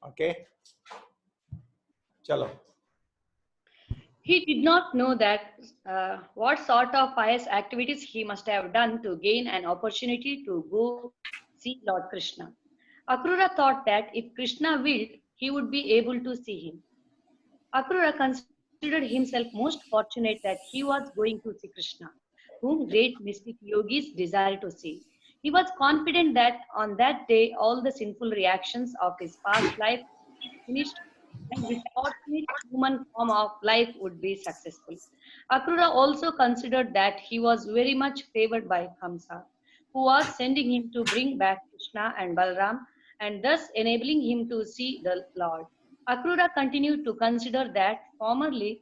Okay, chalo. He did not know that what sort of pious activities he must have done to gain an opportunity to go see Lord Krishna. Akrura thought that if Krishna willed, he would be able to see him. Akrura considered himself most fortunate that he was going to see Krishna, whom great mystic yogis desire to see. He was confident that on that day all the sinful reactions of his past life would be finished and his ordinary human form of life would be successful. Akrura also considered that he was very much favored by Kamsa, who was sending him to bring back Krishna and Balram and thus enabling him to see the Lord. Akrura continued to consider that formerly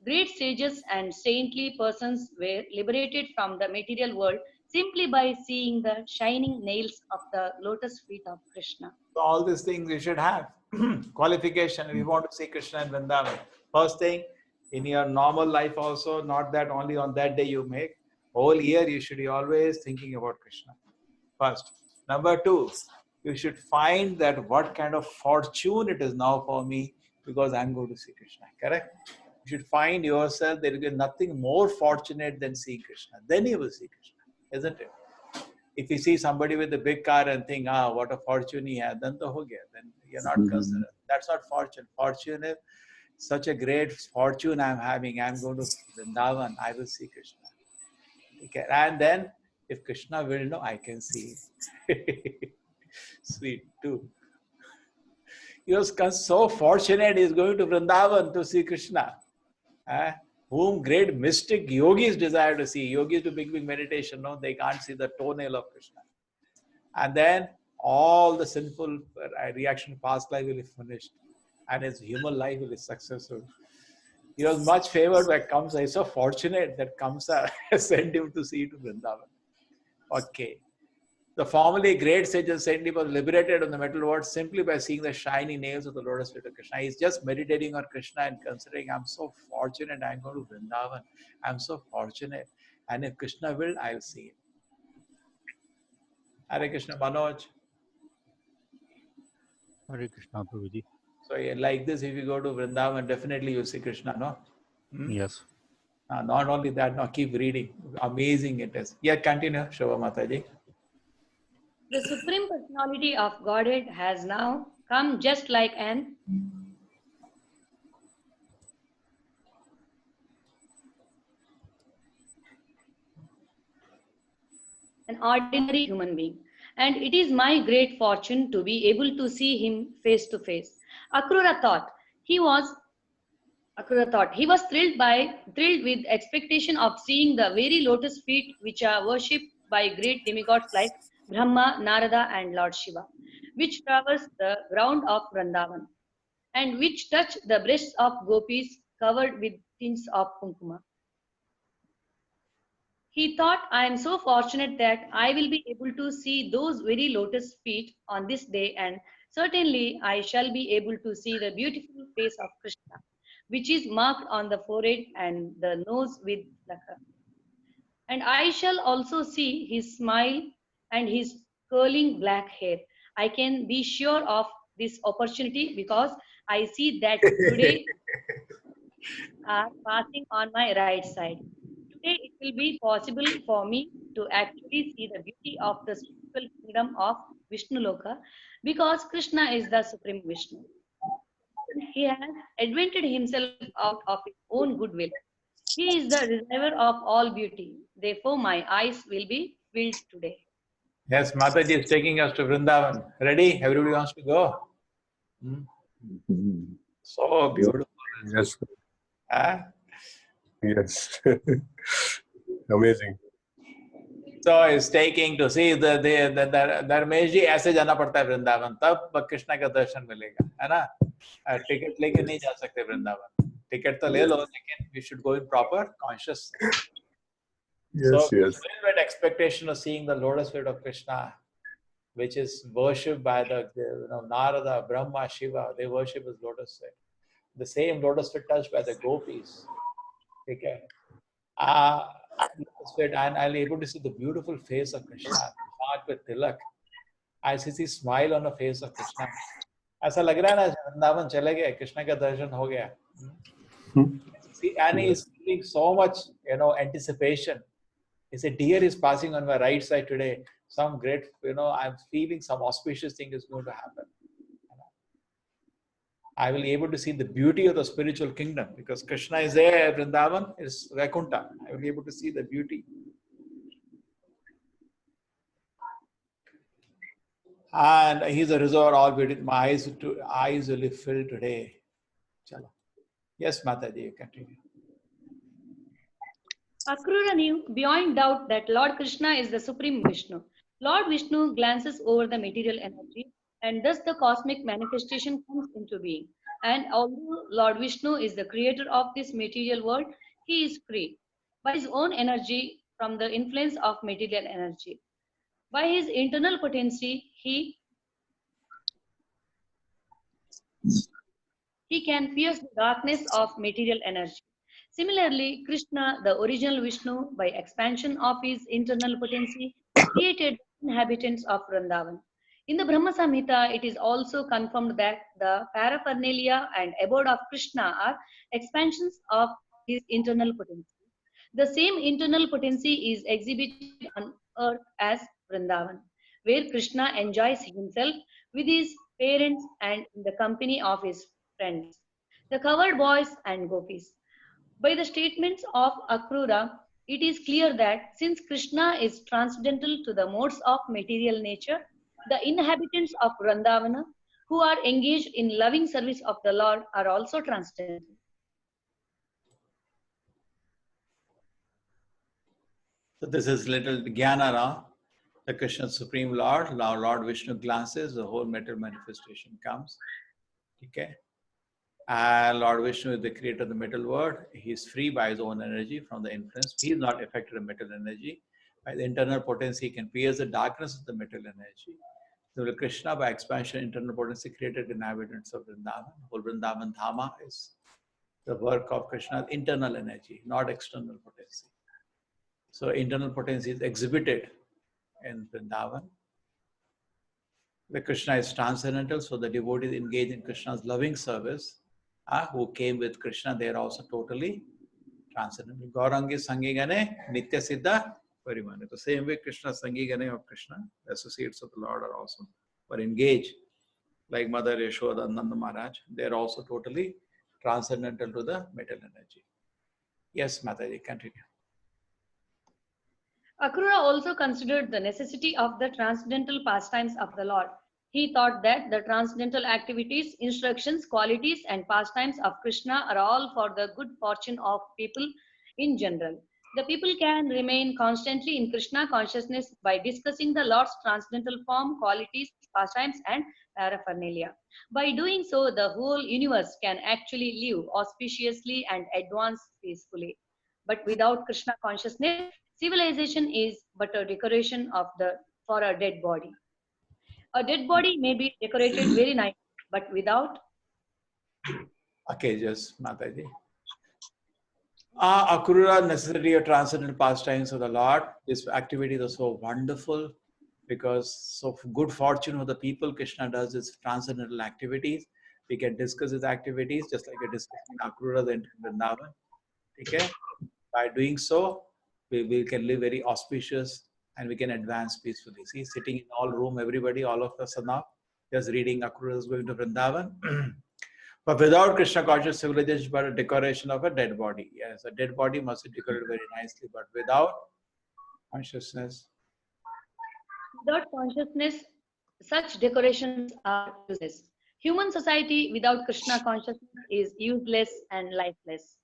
great sages and saintly persons were liberated from the material world simply by seeing the shining nails of the lotus feet of Krishna. So all these things you should have. Qualification if you want to see Krishna and Vrindavan. First thing, in your normal life also, not that only on that day you make, whole year you should be always thinking about Krishna. First. Number two, you should find that what kind of fortune it is now for me because I'm going to see Krishna. Correct? You should find yourself there will be nothing more fortunate than seeing Krishna. Then you will see Krishna, isn't it? If you see somebody with a big car and think, what a fortune he had, then to ho gaya. Then you're not considered. That's not fortune. Fortune is such a great fortune I'm having. I'm going to Vrindavan. I will see Krishna. Okay. And then, if Krishna will, no, I can see him. Sweet too. He was so fortunate. He's going to Vrindavan to see Krishna. Whom great mystic yogis desire to see. Yogis do big meditation, no, they can't see the toenail of Krishna. And then all the sinful reaction past life will be finished, and his human life will be successful. He was much favored by Kamsa. He's so fortunate that Kamsa sent him to see to Vrindavan. Okay. The formerly great sage and saintly was liberated on the material world simply by seeing the shiny nails of the lotus feet of Krishna. He's just meditating on Krishna and considering, I'm so fortunate, I'm going to Vrindavan. I'm so fortunate. And if Krishna will, I'll see him. Hare Krishna, Manoj. Hare Krishna, Prabhuji. So like this, if you go to Vrindavan, definitely you'll see Krishna, no? Yes. Not only that, no, keep reading. Amazing it is. Yeah, continue, Shobha Mataji. The Supreme Personality of Godhead has now come just like an ordinary human being. And it is my great fortune to be able to see him face to face. Akrura thought he was thrilled with expectation of seeing the very lotus feet which are worshipped by great demigods like Brahma, Narada, and Lord Shiva, which traverse the ground of Vrindavan, and which touch the breasts of gopis covered with tints of kumkuma. He thought, I am so fortunate that I will be able to see those very lotus feet on this day, and certainly I shall be able to see the beautiful face of Krishna, which is marked on the forehead and the nose with lakha. And I shall also see his smile and his curling black hair. I can be sure of this opportunity because I see that today are passing on my right side. Today it will be possible for me to actually see the beauty of the spiritual kingdom of Vishnu Loka because Krishna is the Supreme Vishnu. He has advented himself out of his own goodwill. He is the receiver of all beauty. Therefore, my eyes will be filled today. Yes, Mataji is taking us to Vrindavan. Ready? Everybody wants to go? So beautiful. Yes. Yes. Amazing. So he's taking to see the Dharmesh जी ऐसे जाना पड़ता है वृंदावन तब कृष्णा का दर्शन मिलेगा है ना ticket लेके नहीं जा सकते वृंदावन टिकट तो ले लो लेकिन we should go in proper conscious. Yes, So yes. with expectation of seeing the lotus feet of Krishna, which is worshipped by the Narada, Brahma, Shiva, they worship his lotus feet. The same lotus feet touched by the gopis. Okay. And I'll be able to see the beautiful face of Krishna, marked with tilak. I see smile on the face of Krishna. ऐसा लग रहा है ना वृंदावन चले गए, कृष्ण का दर्शन हो गया. See, Annie is feeling so much, anticipation. He said, "Deer is passing on my right side today. Some great, I'm feeling some auspicious thing is going to happen. I will be able to see the beauty of the spiritual kingdom because Krishna is there. Vrindavan is Vaikuntha. I will be able to see the beauty." And he's a resort all beauty. My eyes will be filled today. Chalo. Yes, Mataji, you continue. Akrura knew beyond doubt that Lord Krishna is the Supreme Vishnu. Lord Vishnu glances over the material energy, and thus the cosmic manifestation comes into being. And although Lord Vishnu is the creator of this material world, he is free by his own energy from the influence of material energy. By his internal potency, he can pierce the darkness of material energy. Similarly, Krishna, the original Vishnu, by expansion of his internal potency, created inhabitants of Vrindavan. In the Brahma Samhita, it is also confirmed that the paraphernalia and abode of Krishna are expansions of his internal potency. The same internal potency is exhibited on earth as Vrindavan, where Krishna enjoys himself with his parents and in the company of his friends, the covered boys and gopis. By the statements of Akrura, it is clear that since Krishna is transcendental to the modes of material nature, the inhabitants of Vrindavana who are engaged in loving service of the Lord are also transcendental. So this is little Jnana, the Krishna Supreme Lord. Now Lord Vishnu glances, the whole material manifestation comes. Okay. And Lord Vishnu is the creator of the material world. He is free by his own energy from the influence. He is not affected by material energy. By the internal potency, he can pierce the darkness of the material energy. So Krishna, by expansion, internal potency, created inhabitants of Vrindavan. Whole Vrindavan Dhama is the work of Krishna's internal energy, not external potency. So internal potency is exhibited in Vrindavan. The Krishna is transcendental, so the devotees engaged in Krishna's loving service, who came with Krishna, they are also totally transcendental. Gaurangi Sangi Gane, Nitya Siddha Parimane. The same way Krishna Sangi Gane of Krishna, the associates of the Lord are also were engaged, like Mother Yashoda and Nanda Maharaj. They are also totally transcendental to the material energy. Yes, Mataji, continue. Akrura also considered the necessity of the transcendental pastimes of the Lord. He thought that the transcendental activities, instructions, qualities, and pastimes of Krishna are all for the good fortune of people in general. The people can remain constantly in Krishna consciousness by discussing the Lord's transcendental form, qualities, pastimes, and paraphernalia. By doing so, the whole universe can actually live auspiciously and advance peacefully. But without Krishna consciousness, civilization is but a decoration for a dead body. A dead body may be decorated very nice, but without. Okay, just Mataji. Akrura, necessity of transcendental pastimes of the Lord. This activity is so wonderful because so good fortune of the people Krishna does is transcendental activities. We can discuss his activities just like a discussion Akrura in Vrindavan. Okay? By doing so, we can live very auspicious and we can advance peacefully. See, sitting in all room, everybody, all of us are now just reading Akrura is going to Vrindavan. But without Krishna conscious civilization, is but a decoration of a dead body. Yes, a dead body must be decorated very nicely, but without consciousness. Without consciousness, such decorations are useless. Human society without Krishna consciousness is useless and lifeless.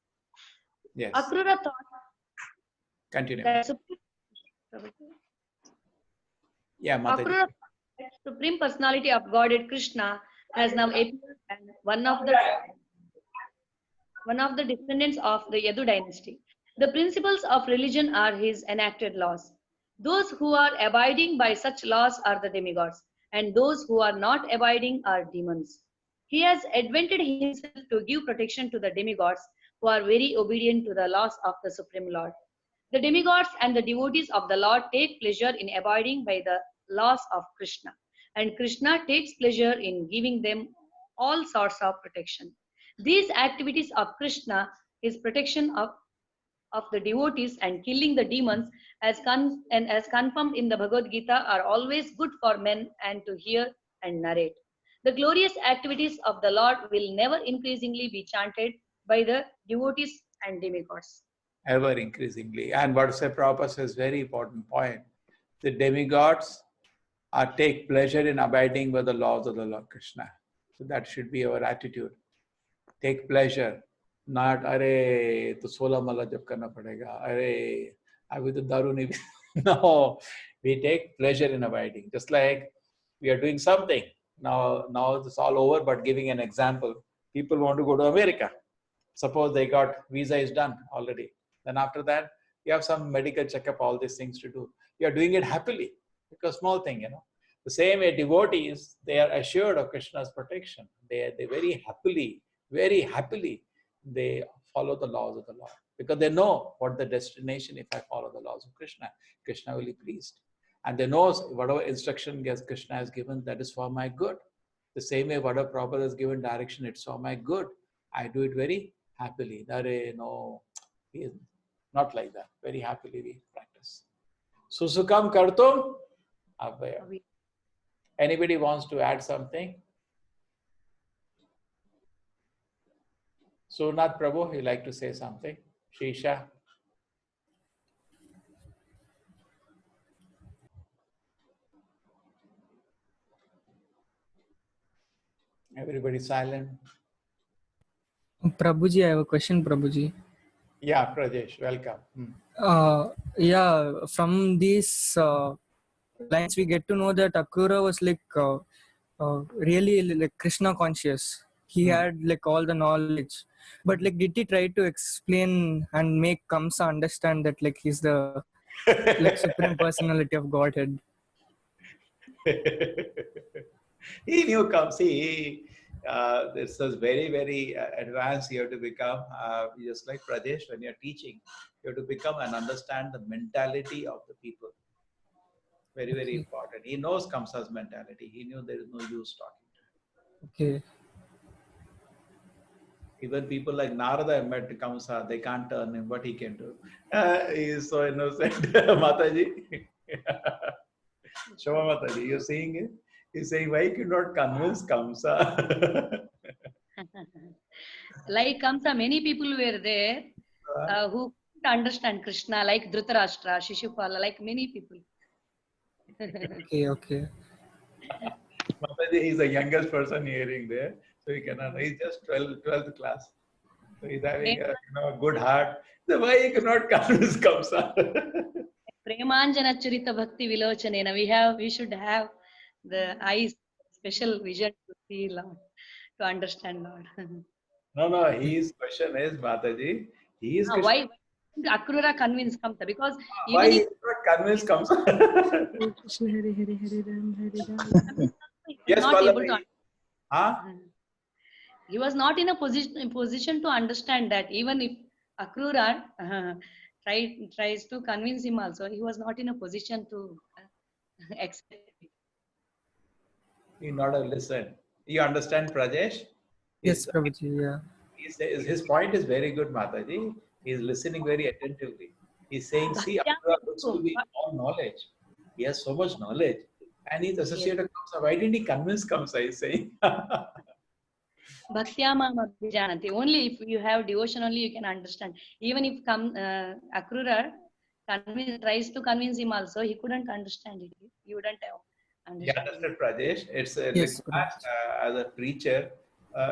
Yes. Akrura thought Continue. that Mataji. Supreme Personality of Godhead Krishna has now appeared as one of the descendants of the Yadu dynasty. The principles of religion are his enacted laws. Those who are abiding by such laws are the demigods, and those who are not abiding are demons. He has advented himself to give protection to the demigods who are very obedient to the laws of the Supreme Lord. The demigods and the devotees of the Lord take pleasure in abiding by the laws of Krishna, and Krishna takes pleasure in giving them all sorts of protection. These activities of Krishna, his protection of the devotees and killing the demons, as confirmed in the Bhagavad Gita, are always good for men and to hear and narrate. The glorious activities of the Lord will never increasingly be chanted by the devotees and demigods. Ever increasingly. And what Sri Prabhupada says, very important point. The demigods take pleasure in abiding by the laws of the Lord Krishna. So that should be our attitude. Take pleasure. Not, अरे तो 16 माला जप करना पड़ेगा, अरे अभी तो दारू नहीं No, we take pleasure in abiding. Just like we are doing something. Now it's all over, but giving an example. People want to go to America. Suppose they got visa is done already. Then after that, you have some medical checkup, all these things to do. You are doing it happily, because small thing, you know. The same way devotees, they are assured of Krishna's protection. They very happily, they follow the laws of the Lord. Because they know what the destination, if I follow the laws of Krishna, Krishna will be pleased. And they know whatever instruction Krishna has given, that is for my good. The same way whatever Prabhupada has given direction, it's for my good. I do it very happily. No, he is not like that. Very happily we practice. Susukam kartum avaya. Anybody wants to add something? Surnath Prabhu, you like to say something? Shisha? Everybody silent? Prabhuji, I have a question, Prabhuji. Yeah, Prajesh, welcome. Yeah, from these lines we get to know that Akrura was like really like Krishna conscious. He had like all the knowledge, but like did he try to explain and make Kamsa understand that like he's the like supreme personality of Godhead? He knew this was very advanced. You have to become, just like Pradesh, when you're teaching, you have to become and understand the mentality of the people. Very important. He knows Kamsa's mentality. He knew there is no use talking to him. Okay. Even people like Narada met Kamsa, they can't turn him. What he can do? He is so innocent. Mataji. Shoma Mataji, you're seeing it? He's saying, why you cannot convince Kamsa? Like Kamsa, many people were there who couldn't understand Krishna, like Dhritarashtra, Shishupala, like many people. Okay. Mataji, he's the youngest person hearing there. So he cannot, he's just 12th class. So he's having a good heart. So why you cannot convince Kamsa? Premanjana Charita Bhakti Vilochanena. We should have the eyes, special vision to see Lord, to understand Lord. No, his question is, Mataji, he is why Akrura convince Kamsa? Because why even he cannot convince Kamsa? Yes, not able to Pallavi. He was not in a position to understand that. Even if Akrura tries to convince him also, he was not in a position to accept it. He not have listened. You understand, Prajesh? Yes, Prabhuji, yeah. His point is very good, Mataji. He is listening very attentively. He's saying, see, Akrura looks to be all knowledge. He has so much knowledge. And he's associated with Kamsa. Why didn't he convince Kamsa? He's saying. Bhaktyamam abhijanati. Only if you have devotion, only you can understand. Even if Akrura tries to convince him also, he couldn't understand it. He wouldn't have understood. You understood, Prajesh? It's Yes, as a preacher,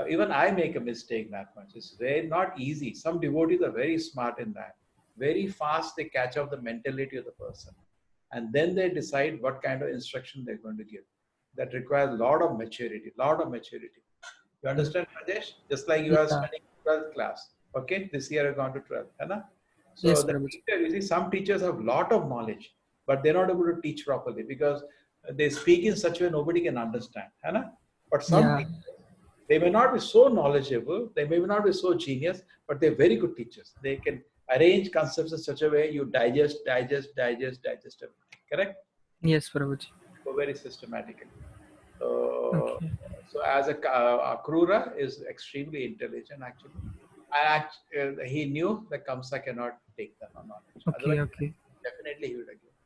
even I make a mistake that much. It's very not easy. Some devotees are very smart in that. Very fast they catch up the mentality of the person. And then they decide what kind of instruction they're going to give. That requires a lot of maturity. You understand, Rajesh? Just like you are studying 12th class. Okay, this year you're going to 12th. Right? So yes, the teacher, you see, some teachers have a lot of knowledge, but they're not able to teach properly because they speak in such a way nobody can understand. Right? But some teachers, they may not be so knowledgeable, they may not be so genius, but they're very good teachers. They can arrange concepts in such a way you digest everything. Correct? Yes, Prabhuji. So very systematically. So, So as a Akrura is extremely intelligent actually. He knew that Kamsa cannot take the knowledge. Okay, Otherwise, okay. definitely he would have given.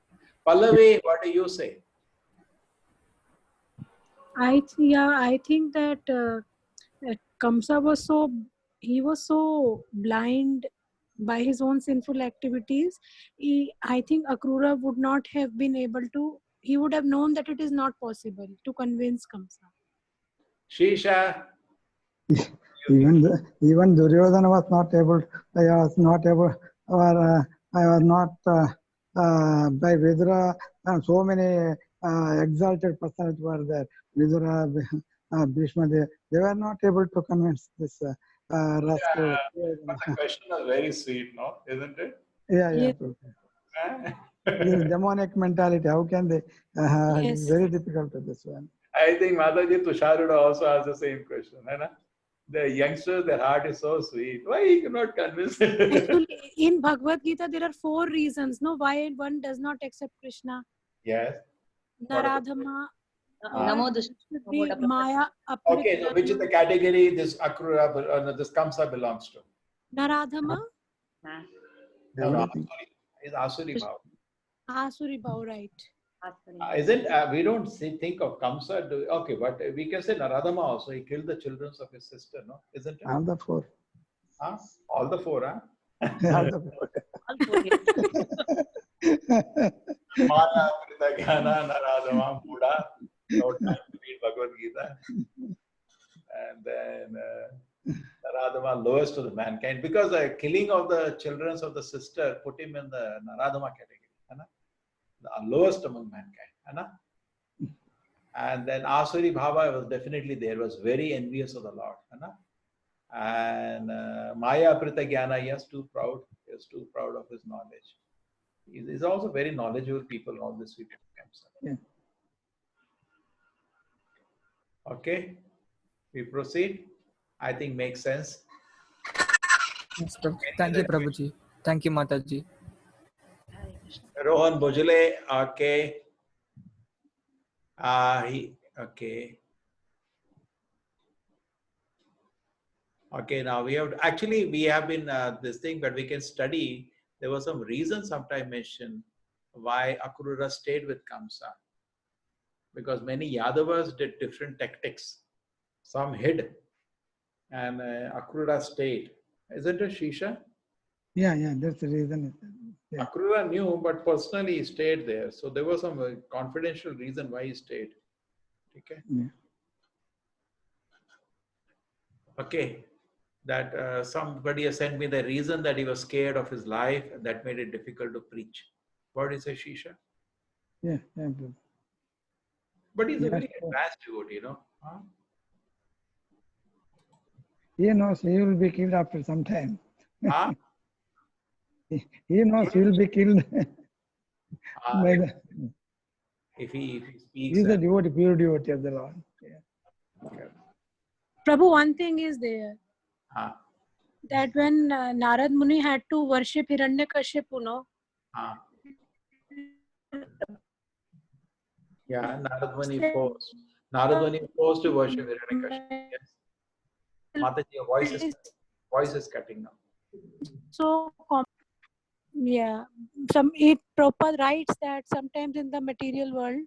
Pallavi, what do you say? I think that Kamsa was so blind by his own sinful activities. I think Akrura would not have been able to. He would have known that it is not possible to convince Kamsa. Shisha, Even Duryodhana was not able. I was not able, or I was not by Vidura. And so many exalted personages were there. Vidura, Bhishma, they were not able to convince this rascal. but the question was very sweet, no? Isn't it? Yeah. Yes. This demonic mentality. How can they? It's Yes. very difficult to this one. I think Mataji Tushar would also ask the same question. Right? The youngsters, their heart is so sweet. Why he cannot convince it? Actually, in Bhagavad Gita, there are 4 reasons. No, why one does not accept Krishna. Yes. Naradhama, Namo should be Dushya. Maya. Okay, so which is the category this Akrura, this Kamsa belongs to? Naradhama, No, Everything. it's Asuri Bhav. Asuri Bhav, right? Isn't we don't think of Kamsa? Okay, but we can say Naradama also. He killed the children of his sister, no? Isn't it? All the 4. Huh? All the 4, huh? All the 4. Maya, Prita, Jnana, Naradama, Buddha. No time to read Bhagavad Gita. And then Naradama, lowest of the mankind. Because the killing of the children of the sister put him in the Naradama category. Right? The lowest among mankind. Right? And then Asuri Bhava was definitely there, was very envious of the Lord. Right? And Maya Prita Jnana, he was too proud. He was too proud of his knowledge. He's also very knowledgeable people, all this people. Yeah. Okay, we proceed. I think makes sense. Yes, Prabhu. Thank you, Prabhuji. Thank you, Mataji. Rohan Bojale, okay. Okay. Okay, now we have been this thing, but we can study. There was some reason sometime mentioned why Akrura stayed with Kamsa. Because many Yadavas did different tactics. Some hid, and Akrura stayed. Isn't it, Shisha? Yeah, that's the reason. Yeah. Akrura knew, but personally he stayed there. So there was some confidential reason why he stayed. Okay. Yeah. Okay. That somebody has sent me the reason that he was scared of his life, and that made it difficult to preach. What is a Shisha? Yeah, Prabhu. But he's a Yes, very sir. advanced devotee, you know. Huh? He knows he will be killed after some time. Huh? He knows he will be killed. by the, If he speaks. he is a devotee, pure devotee of the Lord. Yeah. Okay. Prabhu, one thing is there Huh? that when Narad Muni had to worship Hiranyakashipu, no? Huh? Yeah, Naradmuni forced. Naradmuni forced to worship Hiranyakashipu. Yes. Mataji, your voice is cutting now. So, Prabhupada writes that sometimes in the material world,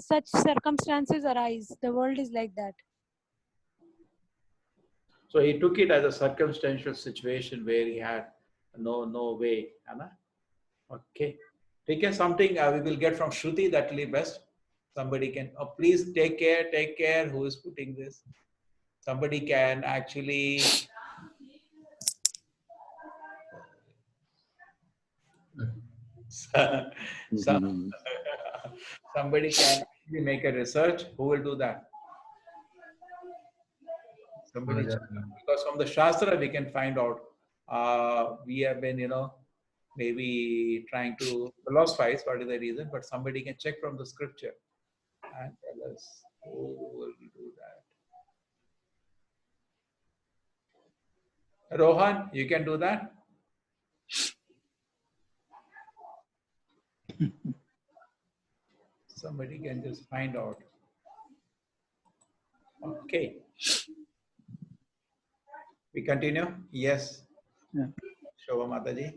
such circumstances arise. The world is like that. So he took it as a circumstantial situation where he had no way. Anna? Okay. Take care. Something we will get from Shruti, that will be best. Somebody can, please take care. Who is putting this? Somebody can actually. Somebody can actually make a research. Who will do that? Somebody, because from the Shastra we can find out. We have been, maybe trying to philosophize what is the reason, but somebody can check from the scripture and tell us who will do that. Rohan, you can do that? Somebody can just find out. Okay. We continue? Yes. Yeah. Shobha Mataji.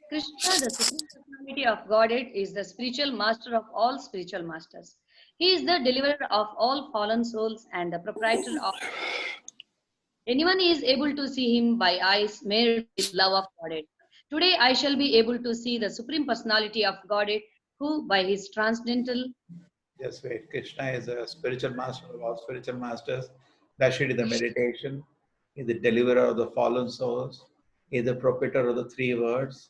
Krishna, the Supreme Personality of Godhead, is the spiritual master of all spiritual masters. He is the deliverer of all fallen souls and the proprietor of. Anyone is able to see him by eyes made with love of Godhead. Today I shall be able to see the Supreme Personality of Godhead, who by his transcendental. Just wait. Krishna is a spiritual master of all spiritual masters. That should be the meditation. He is the deliverer of the fallen souls. He is the proprietor of the three words.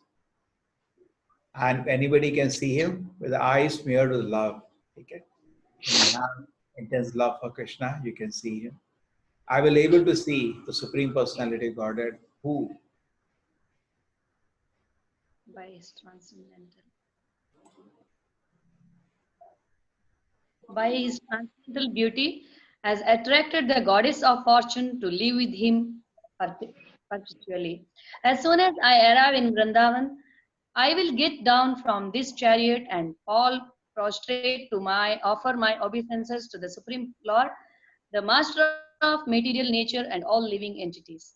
And anybody can see him with the eyes smeared with love. Okay? When you have intense love for Krishna, you can see him. I will able to see the Supreme Personality of Godhead, who By his transcendental. By his transcendental beauty, has attracted the goddess of fortune to live with him perpetually. As soon as I arrive in Vrindavan, I will get down from this chariot and fall prostrate to offer my obeisances to the Supreme Lord, the Master of material nature and all living entities.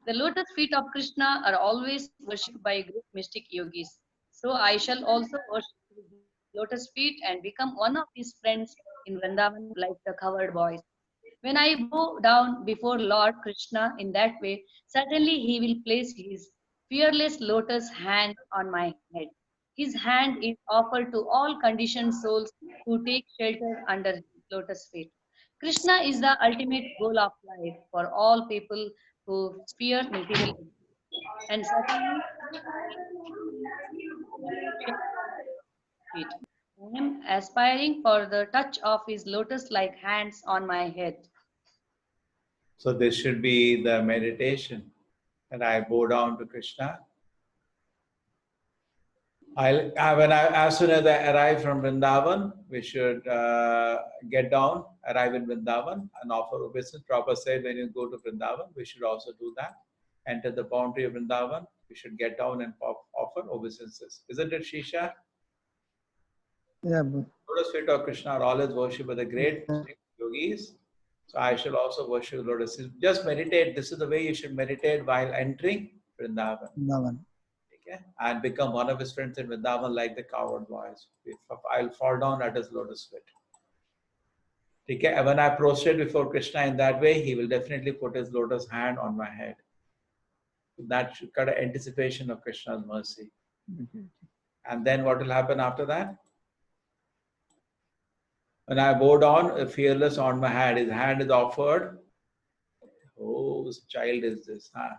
The lotus feet of Krishna are always worshipped by great mystic yogis. So I shall also worship his lotus feet and become one of his friends in Vrindavan like the cowherd boys. When I bow down before Lord Krishna in that way, certainly he will place his fearless lotus hand on my head. His hand is offered to all conditioned souls who take shelter under his lotus feet. Krishna is the ultimate goal of life for all people who fear material goods. And certainly, feet. I am aspiring for the touch of his lotus-like hands on my head. so this should be the meditation. And I bow down to Krishna. As soon as I arrive from Vrindavan, we should get down, arrive in Vrindavan, and offer obeisance. Prabhupada said when you go to Vrindavan, we should also do that. Enter the boundary of Vrindavan, we should get down and offer obeisances. Isn't it, Shisha? Yeah. Lotus feet of Krishna are always worshipped by the great yogis. So I shall also worship lotus. Just meditate. This is the way you should meditate while entering Vrindavan. Vrindavan. Okay? And become one of his friends in Vrindavan like the cowherd boys. I'll fall down at his lotus feet. Okay? When I prostrate before Krishna in that way, he will definitely put his lotus hand on my head. That should cut an anticipation of Krishna's mercy. And then what will happen after that? When I bow down, fearless on my head, his hand is offered. Oh, whose child is this? Huh?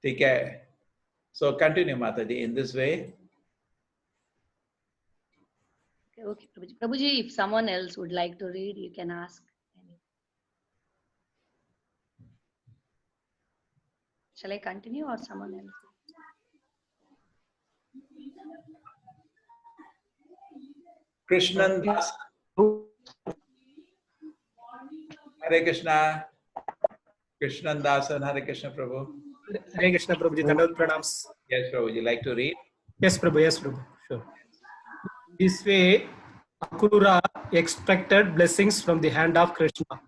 Okay. So continue, Mataji, in this way. Okay, Prabhuji. Prabhuji, if someone else would like to read, you can ask. Shall I continue or someone else? Krishnan Das. Hare Krishna. Krishnan Dasan, Hare Krishna Prabhu. Hare Krishna Prabhuji, Dandavad Pranams. Yes, Prabhu, would you like to read? Yes, Prabhu, sure. This way, Akrura expected blessings from the hand of Krishna.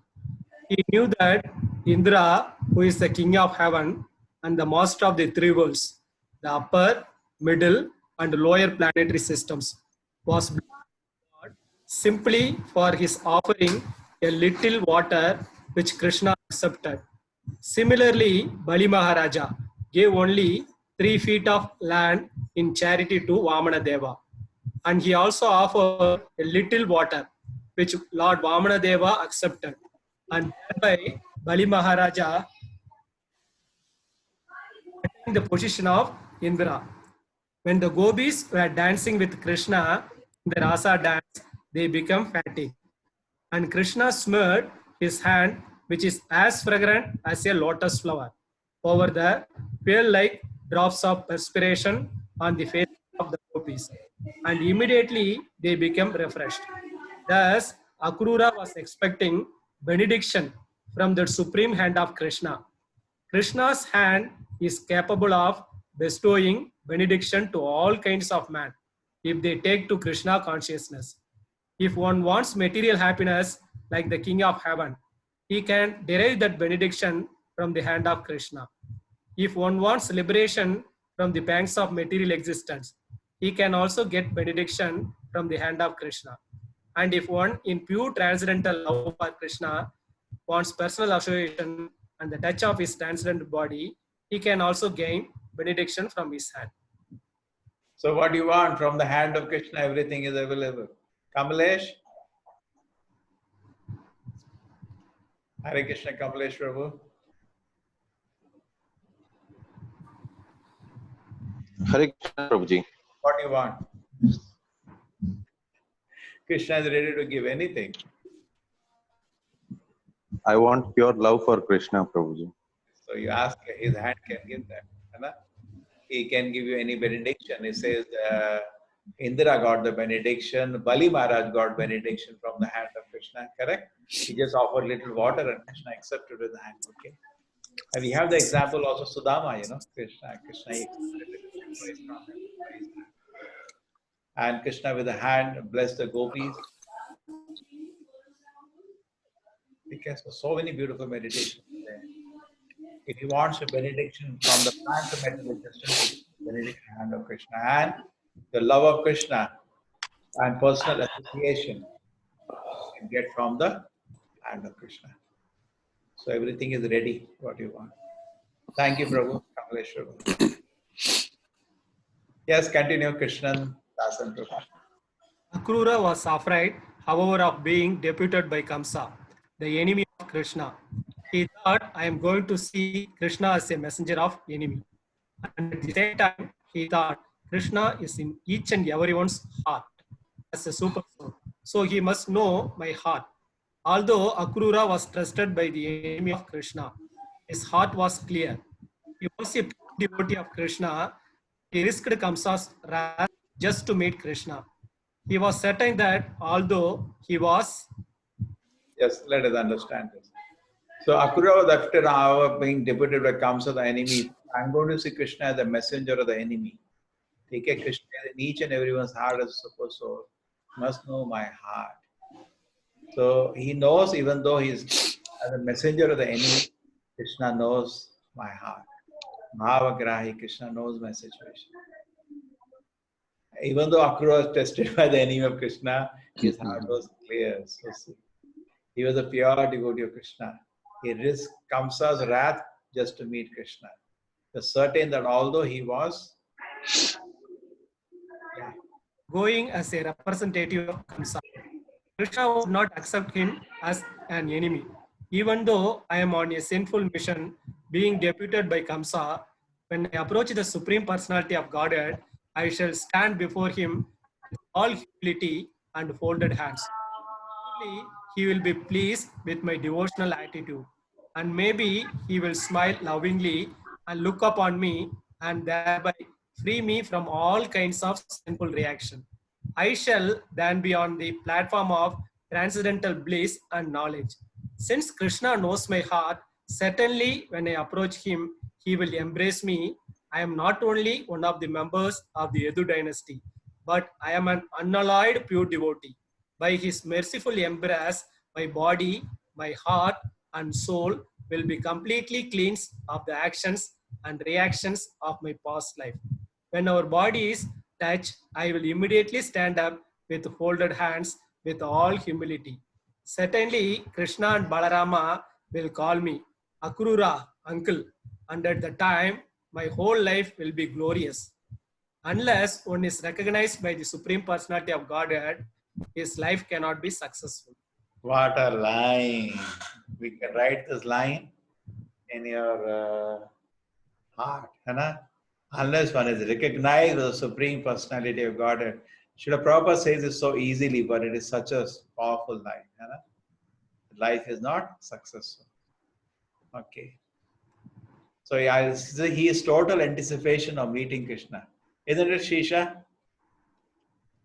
He knew that Indra, who is the king of heaven and the master of the three worlds, the upper, middle, and lower planetary systems, was blessed by God simply for his offering a little water which Krishna accepted. Similarly, Bali Maharaja gave only 3 feet of land in charity to Vamana Deva. And he also offered a little water, which Lord Vamana Deva accepted. And thereby, Bali Maharaja attained the position of Indra. When the gopis were dancing with Krishna in the Rasa dance, they became fatigued. And Krishna smeared his hand, which is as fragrant as a lotus flower, over the pearl-like drops of perspiration on the face of the gopis. And immediately they became refreshed. Thus, Akrura was expecting benediction from the supreme hand of Krishna. Krishna's hand is capable of bestowing benediction to all kinds of man. if they take to Krishna consciousness. If one wants material happiness like the King of Heaven, he can derive that benediction from the hand of Krishna. If one wants liberation from the pangs of material existence, he can also get benediction from the hand of Krishna. And if one, in pure transcendental love for Krishna, wants personal association and the touch of his transcendental body, he can also gain benediction from his hand. So what you want from the hand of Krishna, everything is available. Kamalesh? Hare Krishna, Kamalesh Prabhu. Hare Krishna, Prabhuji. What do you want? Krishna is ready to give anything. I want pure love for Krishna, Prabhuji. So you ask, his hand can give that. Right? He can give you any benediction. He says, Indra got the benediction, Bali Maharaj got benediction from the hand of Krishna, correct? He just offered little water and Krishna accepted with the hand, okay? And we have the example also Sudama, Krishna accepted it from him. And Krishna with the hand blessed the gopis. Because so many beautiful meditations there. If he wants a benediction from the plant to material existence, benediction hand of Krishna and the love of Krishna and personal association you can get from the hand of Krishna. So everything is ready, what you want. Thank you, Prabhu. Kamalesh Prabhu. Yes, continue, Krishnan, Dasan Prabhu. Akrura was afraid, however, of being deputed by Kamsa, the enemy of Krishna. He thought, I am going to see Krishna as a messenger of enemy. And at the same time, he thought, Krishna is in each and everyone's heart as a super soul. So he must know my heart. Although Akrura was trusted by the enemy of Krishna, his heart was clear. He was a devotee of Krishna. He risked Kamsa's wrath just to meet Krishna. He was certain that although he was... Yes, let us understand this. So Akrura was after being deputed by Kamsa, the enemy. I'm going to see Krishna as the messenger of the enemy. Take a Krishna in each and everyone's heart as a super soul. Must know my heart. So he knows, even though he's as a messenger of the enemy, Krishna knows my heart. Bhavagrahi, Krishna knows my situation. Even though Akrura was tested by the enemy of Krishna, his heart was clear. So see, he was a pure devotee of Krishna. He risked Kamsa's wrath just to meet Krishna. He was certain that although he was going as a representative of Kamsa, Krishna would not accept him as an enemy. Even though I am on a sinful mission, being deputed by Kamsa, when I approach the Supreme Personality of Godhead, I shall stand before him with all humility and folded hands. Surely he will be pleased with my devotional attitude, and maybe he will smile lovingly and look upon me and thereby free me from all kinds of sinful reaction. I shall then be on the platform of transcendental bliss and knowledge. Since Krishna knows my heart, certainly when I approach him, he will embrace me. I am not only one of the members of the Yadu dynasty, but I am an unalloyed pure devotee. By his merciful embrace, my body, my heart, and soul will be completely cleansed of the actions and reactions of my past life. When our bodies touch, I will immediately stand up with folded hands with all humility. Certainly, Krishna and Balarama will call me Akrura, uncle, and at the time, my whole life will be glorious. Unless one is recognized by the Supreme Personality of Godhead, his life cannot be successful. What a line. We can write this line in your heart. Unless one is recognized as the Supreme Personality of Godhead. Srila Prabhupada says it so easily, but it is such a powerful line. Life is not successful. Okay. So yeah, he is total anticipation of meeting Krishna. Isn't it, Shisha?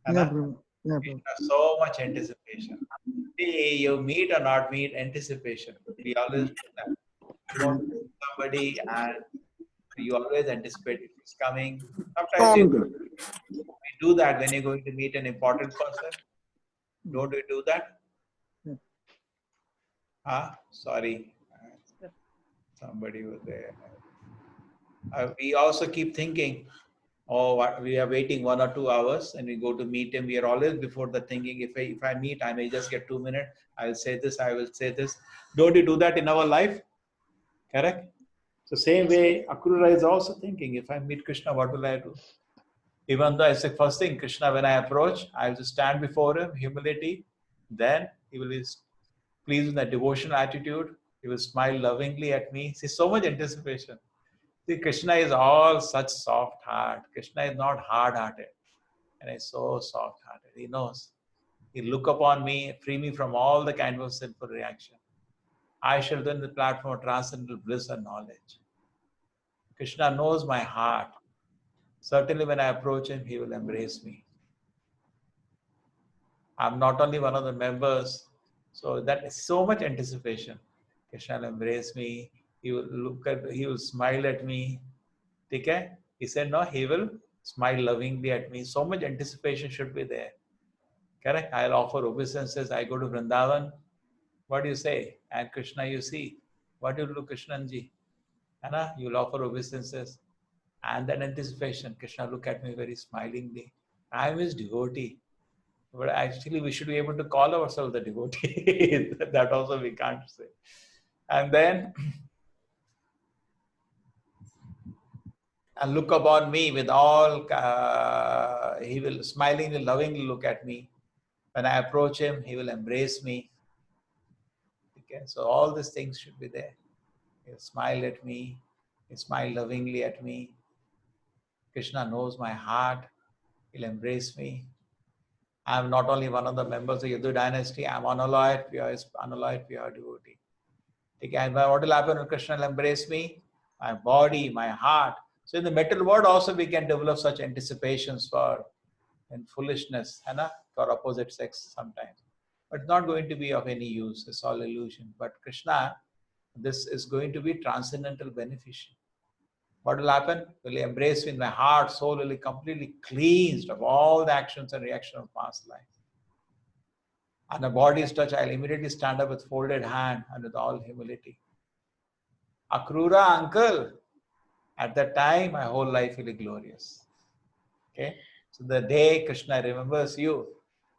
Yeah, Prabhu. Yeah, Prabhu. So much anticipation. You meet or not meet, anticipation. We always do that. You want to meet somebody and you always anticipate if it's coming. Sometimes you meet do that when you're going to meet an important person? Don't we do that? Sorry. Somebody was there. We also keep thinking, oh, we are waiting 1 or 2 hours and we go to meet him. We are always before the thinking, if I meet, I may just get 2 minutes. I will say this, I will say this. Don't we do that in our life? Correct? So same way, Akrura is also thinking, if I meet Krishna, what will I do? Even though I say first thing, Krishna, when I approach, I will just stand before him, humility. Then he will be pleased with the devotional attitude. He will smile lovingly at me. See, so much anticipation. See, Krishna is all such soft heart. Krishna is not hard-hearted. And he's so soft-hearted. He knows. He'll look upon me, free me from all the kind of sinful reaction. I shall then the platform of transcendental bliss and knowledge. Krishna knows my heart. Certainly when I approach him, he will embrace me. I'm not only one of the members, so that is so much anticipation. Krishna will embrace me. He will smile at me. Okay? He said, no, he will smile lovingly at me. So much anticipation should be there. Correct? I'll offer obeisances. I go to Vrindavan. What do you say? And Krishna, you see. What do you do, Krishnanji? Anna, you'll offer obeisances. And that anticipation, Krishna look at me very smilingly. I am his devotee. But actually, we should be able to call ourselves the devotee. That also we can't say. And then, and look upon me with all, he will smilingly, lovingly look at me. When I approach him, he will embrace me. Okay, so all these things should be there. He'll smile at me. He'll smile lovingly at me. Krishna knows my heart. He'll embrace me. I'm not only one of the members of Yadu dynasty, I'm unalloyed, pure devotee. Okay, and what will happen when Krishna will embrace me? My body, my heart. So in the material world also we can develop such anticipations for and foolishness, for opposite sex sometimes. But it's not going to be of any use. It's all illusion. But Krishna, this is going to be transcendental beneficial. What will happen? Will he embrace me in my heart, soul will be completely cleansed of all the actions and reactions of past life. And the body's touch, I'll immediately stand up with folded hand and with all humility. Akrura, uncle, at that time, my whole life will be glorious. Okay? So the day Krishna remembers you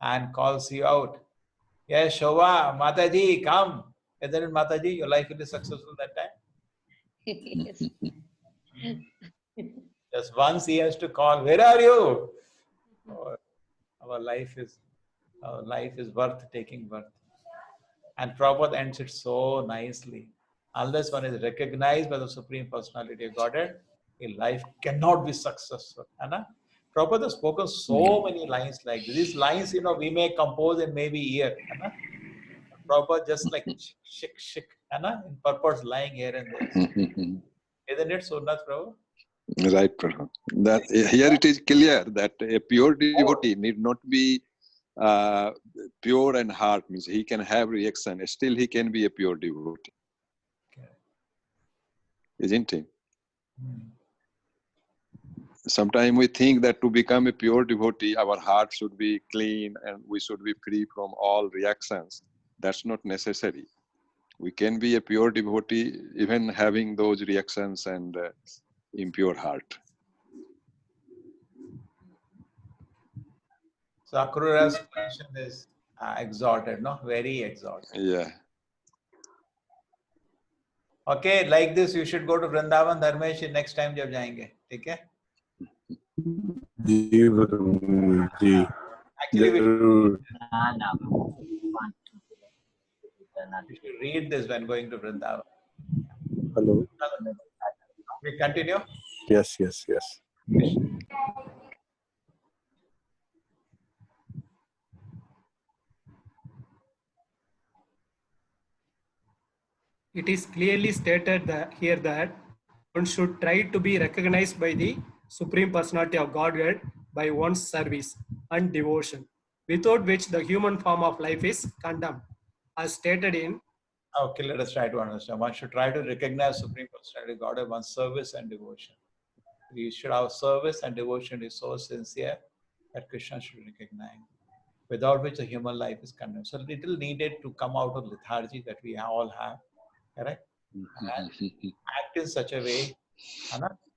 and calls you out, yes, Shobha, Mataji, come. Isn't it, Mataji? Your life will be successful that time. Yes. Just once he has to call, where are you? Oh, our life is worth taking birth. And Prabhupada ends it so nicely. Unless one is recognized by the Supreme Personality of Godhead, a life cannot be successful. Prabhupada has spoken so many lines like this. These lines, we may compose in maybe a year. Prabhupada just like shik, in purpose lying here and there. Isn't it so much, Prabhupada? Right, Prabhupada. That here it is clear that a pure devotee need not be pure and heart, means he can have reaction. Still, he can be a pure devotee. Okay. Isn't he? Sometimes we think that to become a pure devotee, our heart should be clean and we should be free from all reactions. That's not necessary. We can be a pure devotee even having those reactions and impure heart. So Akrura's position is exalted, no? Very exalted. Yeah. Okay, like this, you should go to Vrindavan, Dharmesh, next time jab jayenge. Okay? Actually, we should read this when going to Vrindavan. Hello. We continue? Yes. It is clearly stated that here that one should try to be recognized by the Supreme Personality of Godhead by one's service and devotion, without which the human form of life is condemned, as stated in. Okay, let us try to understand. One should try to recognize Supreme Personality of Godhead, one's service and devotion. We should have service and devotion is so sincere. that Krishna should recognize, without which the human life is condemned. So little needed to come out of lethargy that we all have, correct? And act in such a way,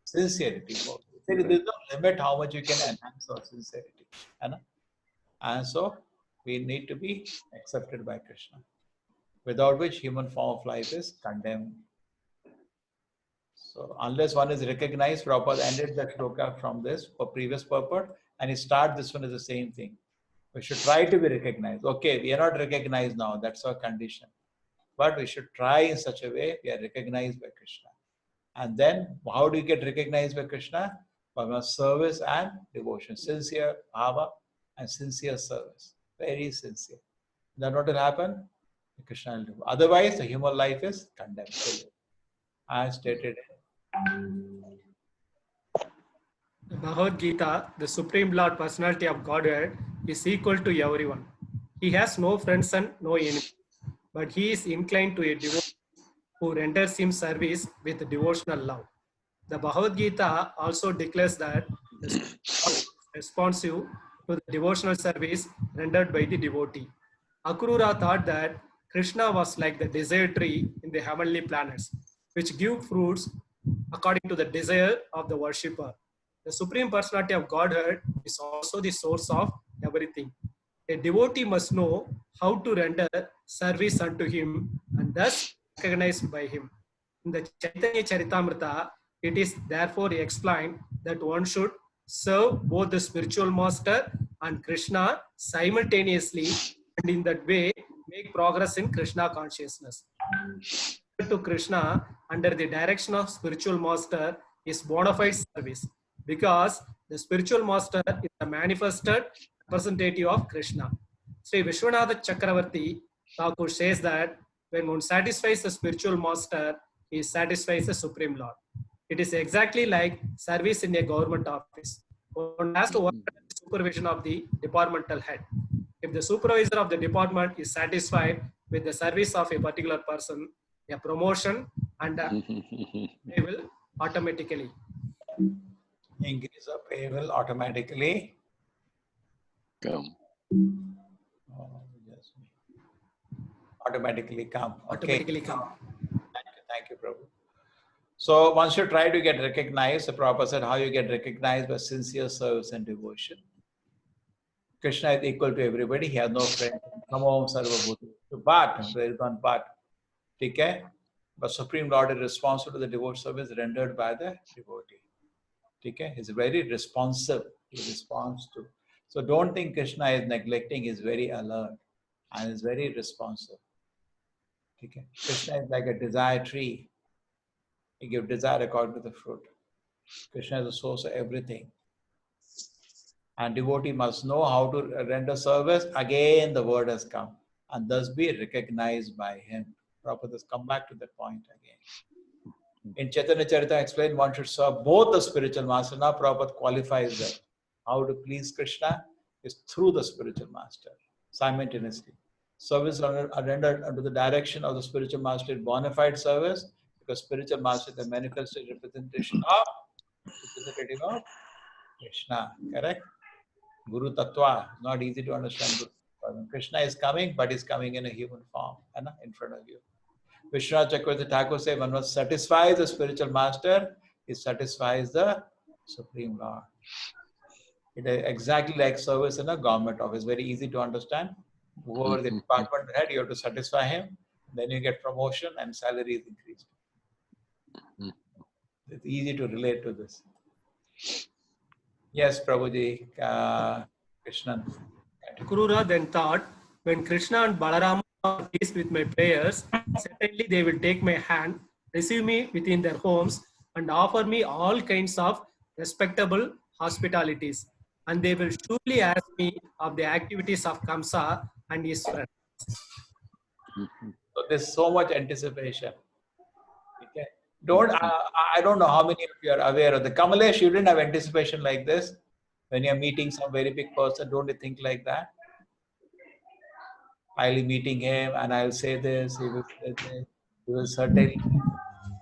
sincerity. There is no limit how much you can enhance our sincerity. And so we need to be accepted by Krishna, without which human form of life is condemned. So unless one is recognized, Prabhupada ended that shloka from this for previous purport, and he starts this one as the same thing. We should try to be recognized. Okay, we are not recognized now, that's our condition. But we should try in such a way we are recognized by Krishna. And then how do you get recognized by Krishna? By service and devotion. Sincere bhava and sincere service. Very sincere. Then what will happen? Krishna will do. Otherwise, the human life is condemned. As stated. The Bhagavad Gita, the Supreme Lord Personality of Godhead, is equal to everyone. He has no friends and no enemies, but he is inclined to a devotee who renders him service with devotional love. The Bhagavad Gita also declares that the Supreme Lord is responsive to the devotional service rendered by the devotee. Akrura thought that Krishna was like the desire tree in the heavenly planets, which give fruits according to the desire of the worshipper. The Supreme Personality of Godhead is also the source of everything. A devotee must know how to render service unto him and thus recognized by him. In the Chaitanya Charitamrita, it is therefore explained that one should serve both the spiritual master and Krishna simultaneously, and in that way make progress in Krishna consciousness. To Krishna under the direction of spiritual master is bona fide service, because the spiritual master is the manifested representative of Krishna. Sri Vishwanatha Chakravarti Thakur says that when one satisfies the spiritual master, he satisfies the Supreme Lord. It is exactly like service in a government office. One has to work under the supervision of the departmental head. If the supervisor of the department is satisfied with the service of a particular person, a promotion and they will automatically increase of pay will automatically come. Automatically come. Automatically come. Thank you, Prabhu. So once you try to get recognized, the Prabhupada said how you get recognized by sincere service and devotion. Krishna is equal to everybody. He has no friend. Namo sarvabhuti. But there is one but. Okay? But Supreme Lord is responsible to the devotional service rendered by the devotee. Okay? He's very responsive. He responds to. So don't think Krishna is neglecting. He's very alert and is very responsive. Okay? Krishna is like a desire tree. He gives desire according to the fruit. Krishna is the source of everything. And devotee must know how to render service. Again, the word has come. And thus be recognized by him. Prabhupada has come back to that point again. In Chaitanya Charita explained one should serve both the spiritual master. Now Prabhupada qualifies that. How to please Krishna is through the spiritual master simultaneously. Service rendered under the direction of the spiritual master is bona fide service, because spiritual master is the manifested representation of Krishna. Correct? Guru Tattva. Not easy to understand. Krishna is coming, but he's coming in a human form in front of you. Vishwanath Chakravarti Thakur says, one must satisfy the spiritual master, he satisfies the Supreme Lord. It is exactly like service in a government office. Very easy to understand. Whoever the department head, you have to satisfy him. Then you get promotion and salary is increased. It's easy to relate to this. Yes, Prabhuji, Krishnan. Akrura then thought, when Krishna and Balarama are pleased with my prayers, certainly they will take my hand, receive me within their homes, and offer me all kinds of respectable hospitalities. And they will surely ask me of the activities of Kamsa and his friends. So there's so much anticipation. Okay. I don't know how many of you are aware of the Kamalesh. You didn't have anticipation like this when you're meeting some very big person. Don't you think like that? I'll be meeting him and I'll say this. He will say this. He will certainly.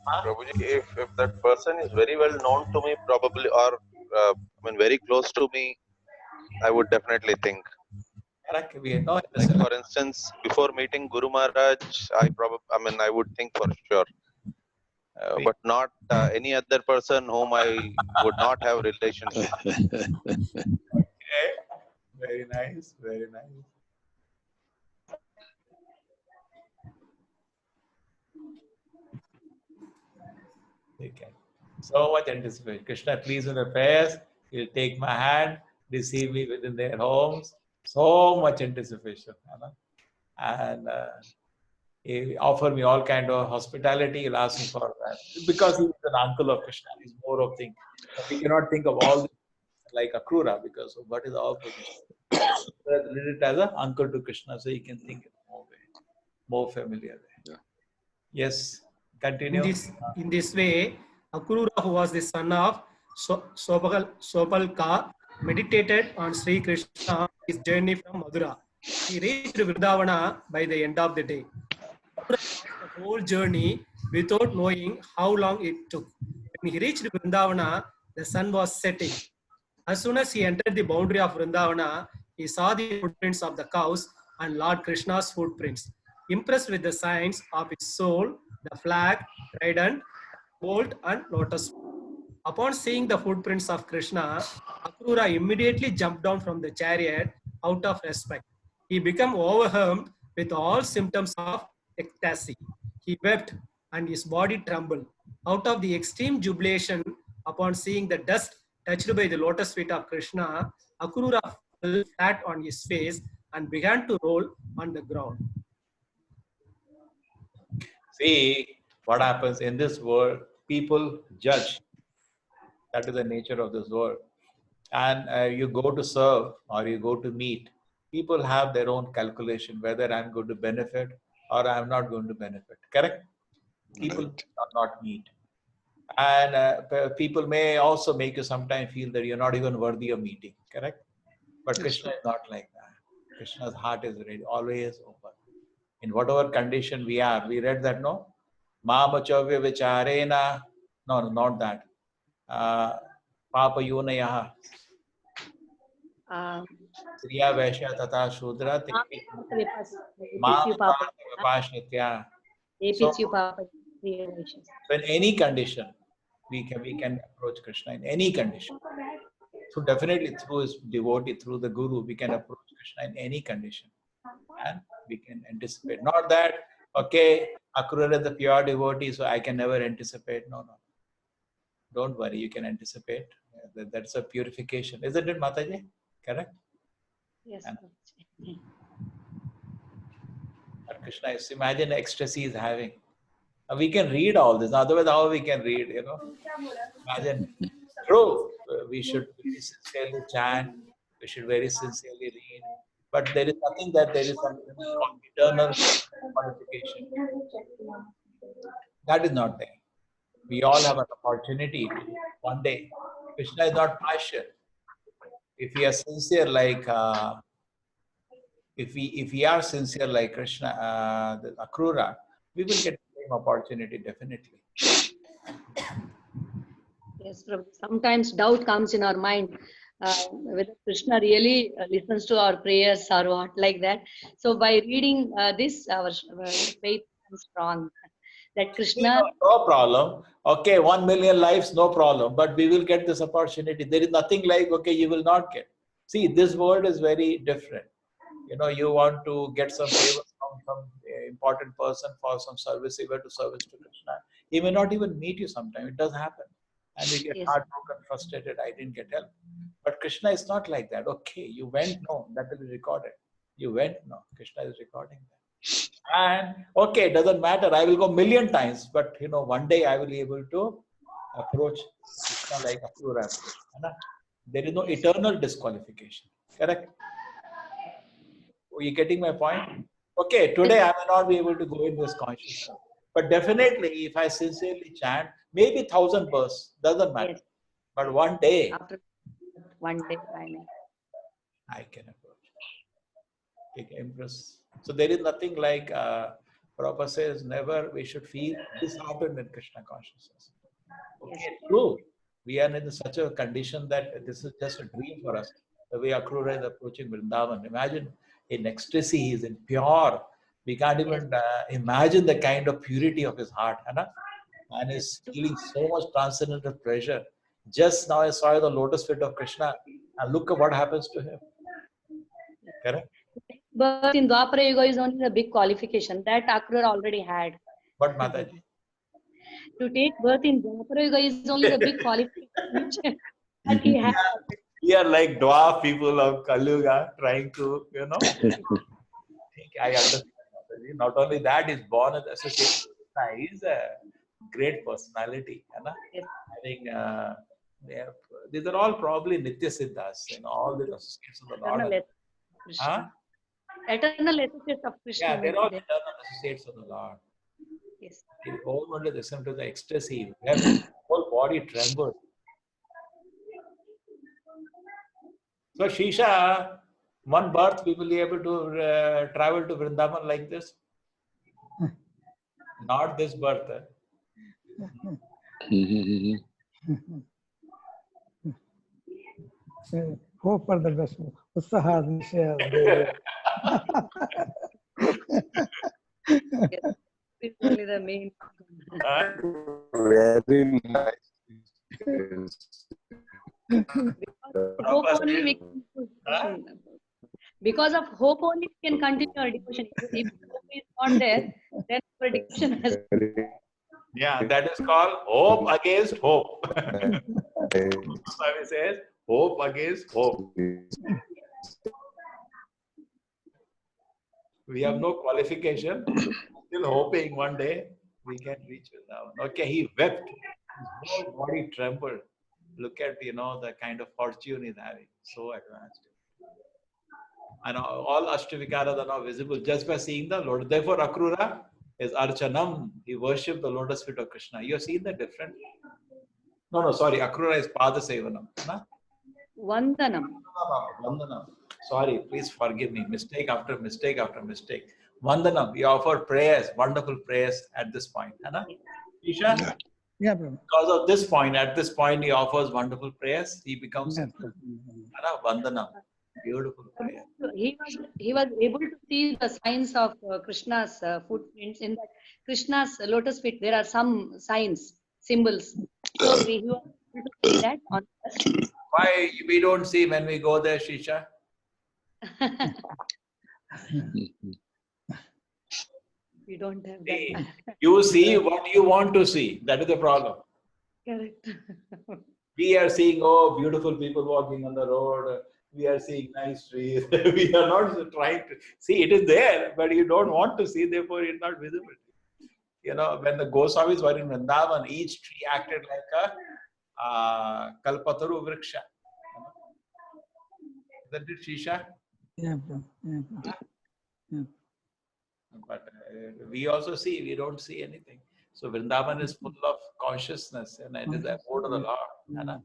Prabhuji, if that person is very well known to me, probably, or very close to me, I would definitely think. Correct. We know in the Like syllabus. for instance, before meeting Guru Maharaj, I would think for sure, but not any other person whom I would not have relationship. Okay. Very nice. Very nice. Okay. So much anticipation. Krishna, please in affairs. He'll take my hand, receive me within their homes. So much anticipation. You know? And he offer me all kind of hospitality. He'll ask me for that because he's an uncle of Krishna. He's more of thing. We cannot think of all this like Akrura because of what is our position. Read it as an uncle to Krishna, so you can think it more way, more familiar way. Yeah. Yes. Continue. In this way, Akrura, who was the son of Sopalka, meditated on Sri Krishna his journey from Madura. He reached Vrindavana by the end of the day. The whole journey without knowing how long it took. When he reached Vrindavana, the sun was setting. As soon as he entered the boundary of Vrindavana, he saw the footprints of the cows and Lord Krishna's footprints. Impressed with the signs of his soul, the flag, trident, bolt, and lotus. Upon seeing the footprints of Krishna, Akrura immediately jumped down from the chariot out of respect. He became overwhelmed with all symptoms of ecstasy. He wept and his body trembled. Out of the extreme jubilation upon seeing the dust touched by the lotus feet of Krishna, Akrura fell flat on his face and began to roll on the ground. See what happens in this world. People judge. That is the nature of this world. And you go to serve or you go to meet. People have their own calculation whether I'm going to benefit or I'm not going to benefit. Correct? People are not meet. And people may also make you sometimes feel that you're not even worthy of meeting. Correct? But Yes, Krishna sir. is not like that. Krishna's heart is ready, always open. In whatever condition we are, we read that, no? Mamachavya vicharena. No, not that. Papa yunayaha. Kriya Vaishya Tata Shudra Vipashnitya. So in any condition, we can approach Krishna in any condition. So definitely through his devotee, through the Guru, we can approach Krishna in any condition. And we can anticipate. Not that, okay, Akrura is the pure devotee, so I can never anticipate. No. Don't worry, you can anticipate. That's a purification. Isn't it, Mataji? Correct? Yes. And Krishna is, imagine ecstasy is having. We can read all this. Otherwise, how we can read, you know? Imagine. True. We should very sincerely chant. We should very sincerely read. But there is nothing that there is something called eternal qualification. That is not there. We all have an opportunity to one day. Krishna is not partial. If we are sincere like if we are sincere like Krishna, the Akrura, we will get the same opportunity definitely. Yes, Prabhu. Sometimes doubt comes in our mind whether Krishna really listens to our prayers or what, like that. So by reading this, our faith becomes strong. That Krishna. No problem. Okay, 1 million lives, no problem. But we will get this opportunity. There is nothing like, okay, you will not get. See, this world is very different. You know, you want to get some favor from some important person for some service, even to service to Krishna. He may not even meet you sometime. It does happen. And we get heartbroken, frustrated, I didn't get help. But Krishna is not like that. Okay, you went, no, that will be recorded. You went, no, Krishna is recording that. And okay, it doesn't matter. I will go 1,000,000 times, but you know, one day I will be able to approach Krishna like Akrura. There is no eternal disqualification. Correct? Are you getting my point? Okay, today I may not be able to go in this consciousness. But definitely, if I sincerely chant, maybe 1,000 verse, doesn't matter. Yes. But one day, After one day, I can approach. Take Empress. So there is nothing like Prabhupada says, never we should feel disheartened in Krishna consciousness. Okay, true. We are in such a condition that this is just a dream for us. the way Akrura is approaching Vrindavan. Imagine in ecstasy, he is in pure. We can't even imagine the kind of purity of his heart. And is feeling so much transcendental pleasure. Just now I saw the lotus feet of Krishna, and look at what happens to him. Correct? But in Dwapara Yuga is only the big qualification that Akrura already had. But Mataji? To take birth in Dwapara Yuga is only the big qualification that he had. We are like dwarf people of Kalyuga trying to, I understand. Not only that, he's born as associated. He's a great personality. Having, these are all probably Nitya Siddhas, all the associates of the Lord. Eternal associates of Krishna. Yeah, they're all eternal associates of the Lord. Yes. They all want to listen to the ecstasy. Their whole body trembled. So, Shisha, one birth we will be able to travel to Vrindavan like this. Not this birth. Hope for the best. Utsaha Nishya. It's only the main. Very nice. Because of hope only we can continue our devotion. If hope is not there, then our devotion has. Yeah, that is called hope against hope. Swami says, hope against hope. We have no qualification, still hoping one day we can reach Vrindavan. Okay, he wept. His whole body trembled. Look at, the kind of fortune he's having. So advanced. And all Ashtavikaras are now visible just by seeing the Lord. Therefore, Akrura is Archanam. He worshipped the lotus feet of Krishna. You have seen the difference? No, sorry. Akrura is Pada Sevanam. Vandanam. Vandanam. Sorry, please forgive me. Mistake after mistake after mistake. Vandanam. We offer prayers, wonderful prayers at this point. Isha? Yeah, Prabhu. Because of this point, at this point, he offers wonderful prayers. He becomes Vandanam. Beautiful prayer. So he was able to see the signs of Krishna's footprints in that Krishna's lotus feet. There are some signs, symbols. So he was able to see that on first. Why we don't see when we go there, Shisha? We don't have that. You see what you want to see. That is the problem. Correct. We are seeing, beautiful people walking on the road. We are seeing nice trees. We are not trying to see. It is there, but you don't want to see. Therefore, it's not visible. When the Goswamis were in Vrindavan, each tree acted like a Kalpataru Vriksha. Isn't it, Shisha? Yeah, Prabhu. Yeah, Prabhu. Yeah. But we also see, we don't see anything. So Vrindavan is full of consciousness, and it is the abode of the Lord.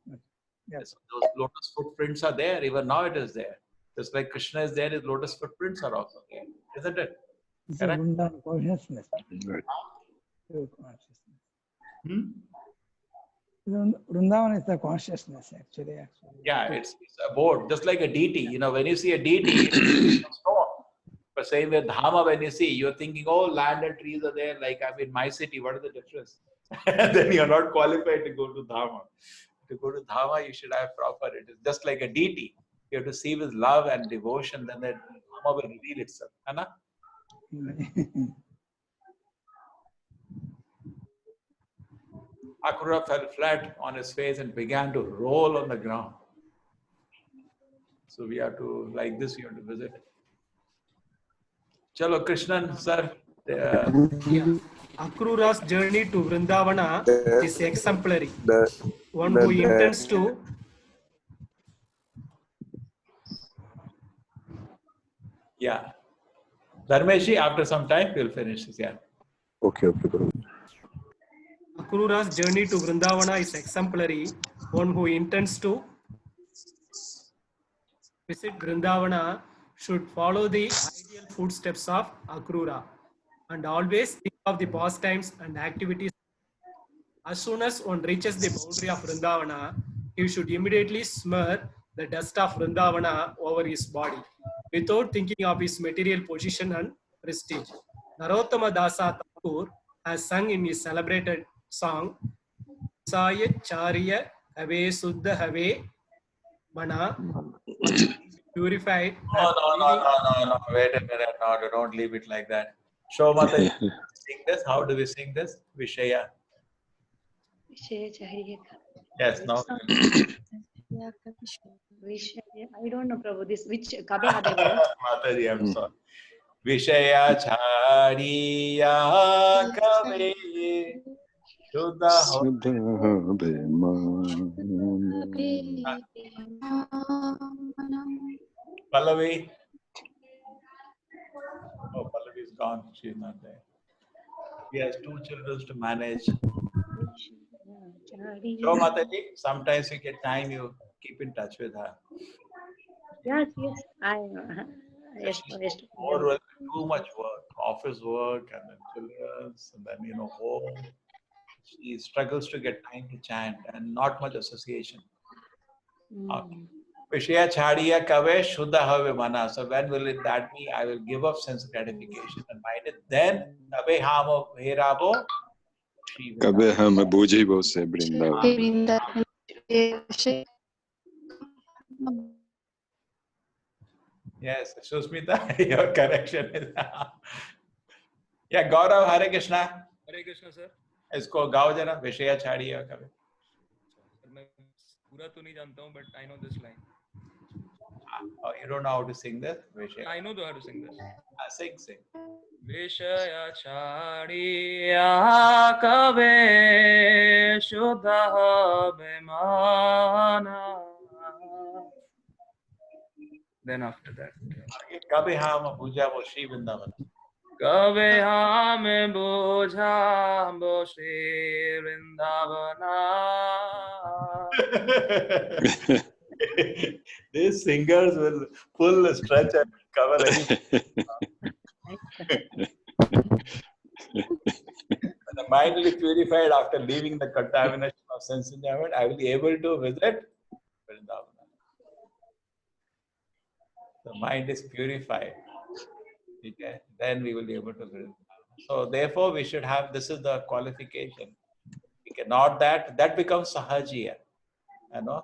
Yes, those lotus footprints are there. Even now it is there. Just like Krishna is there, his lotus footprints are also there. Isn't it? It's a Vrindavan consciousness. Right. Pure consciousness. Vrindavan is the consciousness, actually. Yeah, it's abode, just like a deity. When you see a deity, it's a stone. But same with Dhama, when you see, you're thinking, land and trees are there. Like I'm in my city, what is the difference? Then you're not qualified to go to Dhama. To go to Dhama, you should have proper. It is just like a deity. You have to see with love and devotion, then the Dhama will reveal itself. Anna? Akrura fell flat on his face and began to roll on the ground. So we have to, like this, we have to visit. Chalo, Krishnan, sir. Akrura's journey to Vrindavana is exemplary. One who intends to Yeah. Dharmeshi, after some time, we'll finish this. Yeah. Okay, Prabhu. Akrura's journey to Vrindavana is exemplary. One who intends to visit Vrindavana should follow the ideal footsteps of Akrura and always think of the pastimes and activities. As soon as one reaches the boundary of Vrindavana, he should immediately smear the dust of Vrindavana over his body, without thinking of his material position and prestige. Narottama Dasa Thakur has sung in his celebrated song, Saya Charya Have Suddha Have Mana, purified. No. Wait a minute. No, don't leave it like that. Show Mataji, sing this. How do we sing this? Vishaya. Yes, no. I don't know, Prabhu. This which Kabe Hadeva? Mataji, I'm sorry. Vishaya Chariya Kave Shuddha Pallavi. Oh, Pallavi is gone. She's not there. He has 2 children to manage. Show Mataji, sometimes you get time, you keep in touch with her. Yes. Yes. Too much work, office work, and then children's, and then home. She struggles to get time to chant, and not much association. Okay. Vishaya Chadiya Kave Shuddha Have Mana. So when will that be? I will give up sense gratification and mind it. Then Kabe Hamo Herabo. Kabe Ham Bujibo se Brindavan. Yes, Susmita, your correction is. Yeah, Gaurav, Hare Krishna. Hare Krishna, sir. इसको गाओ जरा विषया छाड़िए कभी. मैं पूरा तो नहीं जानता हूँ, but I know this line. You don't know how to sing this? I know how to sing this. Sing. Vishaya chadiya kave shuddha bhimana. Then after that. Kabhi ham puja wo Shri Vrindavan. Kabhi ham puja wo Shri Vrindavana. These singers will pull a stretch and cover anything. The mind will be purified after leaving the contamination of sense enjoyment. I will be able to visit Vrindavan. The mind is purified. Okay? Then we will be able to visit. So therefore, we should have, this is the qualification. We cannot that becomes sahajiya.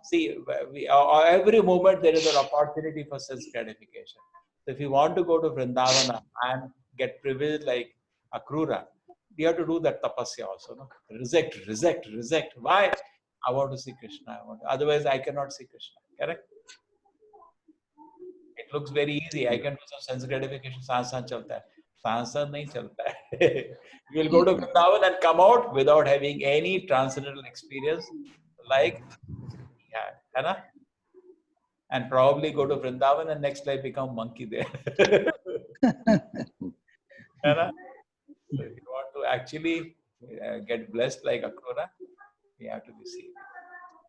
See, every moment there is an opportunity for sense gratification. So if you want to go to Vrindavana and get privileged like Akrura, you have to do that tapasya also. No? Reject. Why? I want to see Krishna. Otherwise, I cannot see Krishna. Correct? It looks very easy. I can do some sense gratification. Sansan chalta hai. Sansan nahi chalta hai. You will go to Vrindavan and come out without having any transcendental experience like है ना? And probably go to Vrindavan and next life become monkey there. है ना? So if you want to actually get blessed like Akrura, you have to be seen.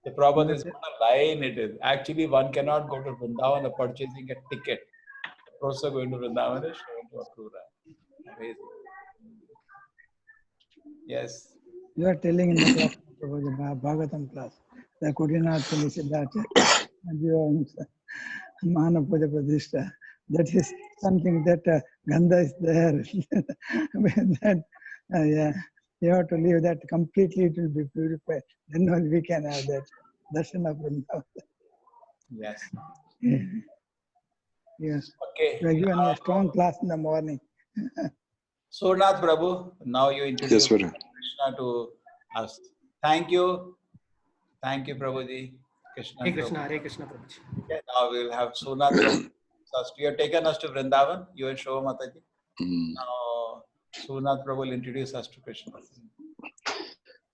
The problem is what a line it is. Actually, one cannot go to Vrindavan or purchasing a ticket. The process of going to Vrindavan is showing to Akrura. Amazing. Yes. You are telling in the class, the Bhagavatam class. The Kodinath Siddhartha and Mana Puja Pradishta. That is something that Gandha is there. That, you have to leave that completely, it will be purified. Then only we can have that darshan of Vrindavan. Yes. Yes. Okay. You are given a strong class in the morning. Surnath Prabhu, now you introduce Krishna to us. Thank you. Thank you, Prabhuji. Krishna. Hare Krishna, Prabhuji. Okay, now we will have Surnath Prabhu. You have taken us to Vrindavan, you and Shova Mataji. Now, Surnath Prabhu will introduce us to Krishna.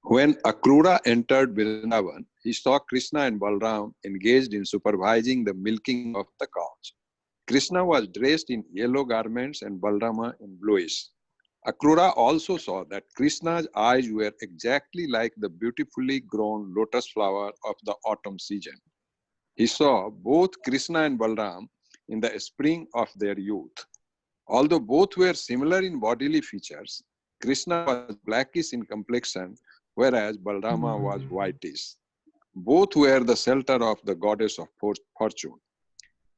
When Akrura entered Vrindavan, he saw Krishna and Balram engaged in supervising the milking of the cows. Krishna was dressed in yellow garments and Balrama in bluish. Akrura also saw that Krishna's eyes were exactly like the beautifully grown lotus flower of the autumn season. He saw both Krishna and Balram in the spring of their youth. Although both were similar in bodily features, Krishna was blackish in complexion, whereas Balrama was whitish. Both were the shelter of the goddess of fortune.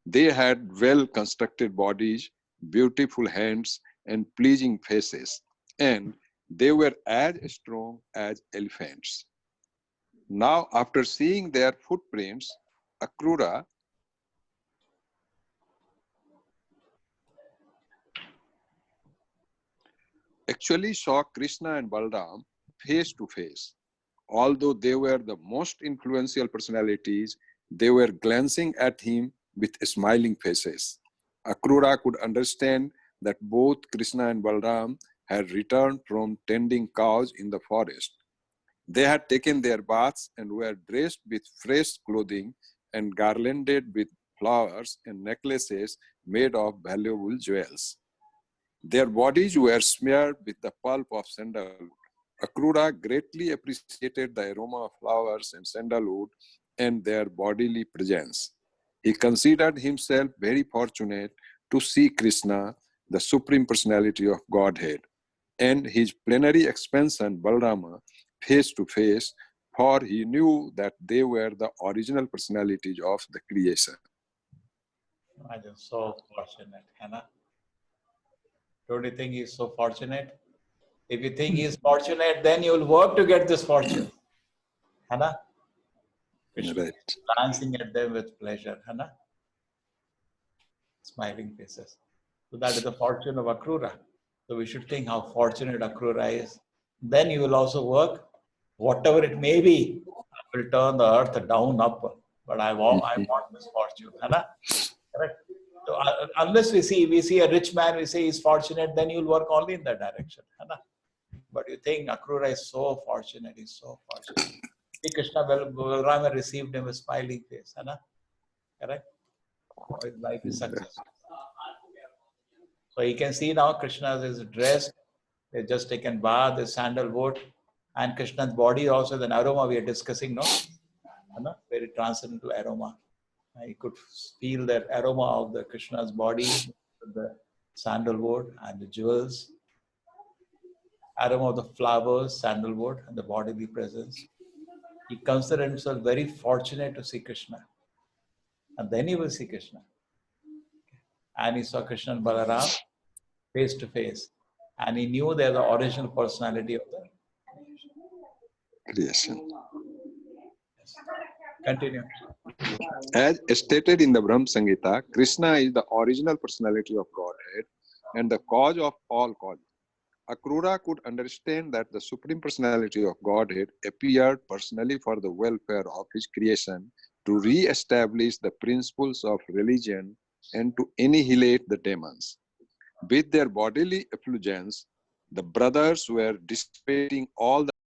They had well-constructed bodies, beautiful hands, and pleasing faces, and they were as strong as elephants. Now, after seeing their footprints, Akrura actually saw Krishna and Balram face to face. Although they were the most influential personalities, they were glancing at him with smiling faces. Akrura could understand that both Krishna and Balram had returned from tending cows in the forest. They had taken their baths and were dressed with fresh clothing and garlanded with flowers and necklaces made of valuable jewels. Their bodies were smeared with the pulp of sandalwood. Akrura greatly appreciated the aroma of flowers and sandalwood and their bodily presence. He considered himself very fortunate to see Krishna, the Supreme Personality of Godhead, and his plenary expansion, Balarama, face to face, for he knew that they were the original personalities of the creation. I am so fortunate, Hannah. Don't you think he's so fortunate? If you think he's fortunate, then you'll work to get this fortune. Hannah? Right. Glancing at them with pleasure, Hannah? Smiling faces. So that is the fortune of Akrura. So we should think how fortunate Akrura is. Then you will also work, whatever it may be, I will turn the earth down up. But I want this fortune, Hannah? Correct? So unless we see a rich man, we say he's fortunate, then you'll work only in that direction, Hannah? But you think Akrura is so fortunate, he's so fortunate. See, Krishna Balarama received him with smiling face, Hannah? Correct? His life is successful. So you can see now Krishna is dressed, they've just taken bath, the sandalwood, and Krishna's body also, the aroma we are discussing, no? Hannah? Very transcendental aroma. You could feel that aroma of the Krishna's body, the sandalwood and the jewels. Aroma of the flowers, sandalwood, and the bodily presence. He considered himself very fortunate to see Krishna. And then he will see Krishna. And he saw Krishna and Balaram face to face. And he knew they are the original personality of the creation. Continue. As stated in the Brahma Samhita, Krishna is the original personality of Godhead and the cause of all causes. Akrura could understand that the Supreme Personality of Godhead appeared personally for the welfare of his creation to re-establish the principles of religion and to annihilate the demons. With their bodily effulgence, the brothers were dissipating all the